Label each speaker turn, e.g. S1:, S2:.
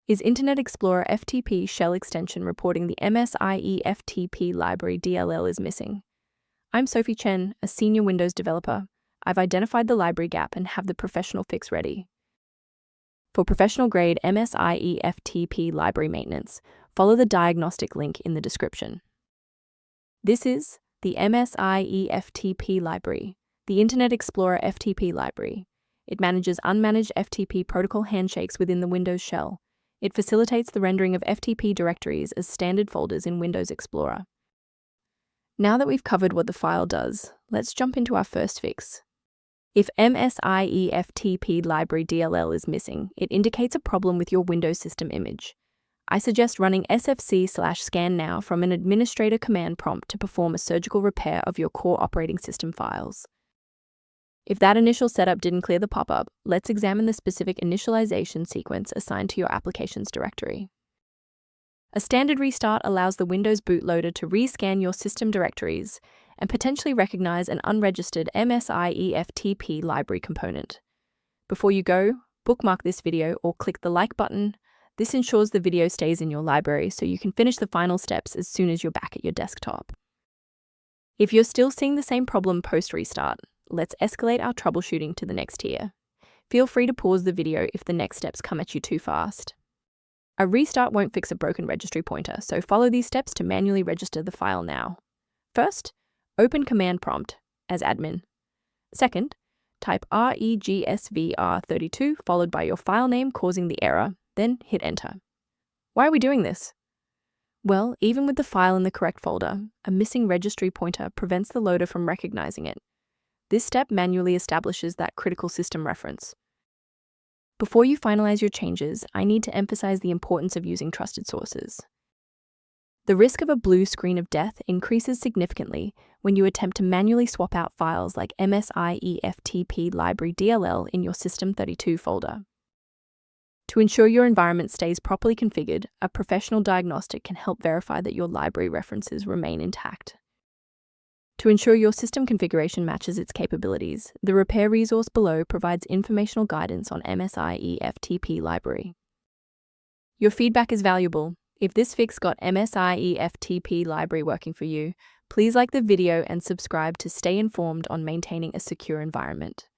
S1: Is Internet Explorer FTP shell extension reporting the Msieftp library DLL is missing? I'm Sophie Chen, a senior Windows developer. I've identified the library gap and have the professional fix ready. For professional-grade Msieftp library maintenance, follow the diagnostic link in the description. This is the Msieftp library, the Internet Explorer FTP library. It manages unmanaged FTP protocol handshakes within the Windows shell. It facilitates the rendering of FTP directories as standard folders in Windows Explorer. Now that we've covered what the file does, let's jump into our first fix. If Msieftp library DLL is missing, it indicates a problem with your Windows system image. I suggest running sfc/scan now from an administrator command prompt to perform a surgical repair of your core operating system files. If that initial setup didn't clear the pop-up, let's examine the specific initialization sequence assigned to your applications directory. A standard restart allows the Windows bootloader to rescan your system directories and potentially recognize an unregistered Msieftp library component. Before you go, bookmark this video or click the like button. This ensures the video stays in your library so you can finish the final steps as soon as you're back at your desktop. If you're still seeing the same problem post-restart, let's escalate our troubleshooting to the next tier. Feel free to pause the video if the next steps come at you too fast. A restart won't fix a broken registry pointer, so follow these steps to manually register the file now. First, open command prompt as admin. Second, type regsvr32 followed by your file name causing the error, then hit enter. Why are we doing this? Well, even with the file in the correct folder, a missing registry pointer prevents the loader from recognizing it. This step manually establishes that critical system reference. Before you finalize your changes, I need to emphasize the importance of using trusted sources. The risk of a blue screen of death increases significantly when you attempt to manually swap out files like Msieftp library DLL in your System32 folder. To ensure your environment stays properly configured, a professional diagnostic can help verify that your library references remain intact. To ensure your system configuration matches its capabilities, the repair resource below provides informational guidance on Msieftp library. Your feedback is valuable. If this fix got Msieftp library working for you, please like the video and subscribe to stay informed on maintaining a secure environment.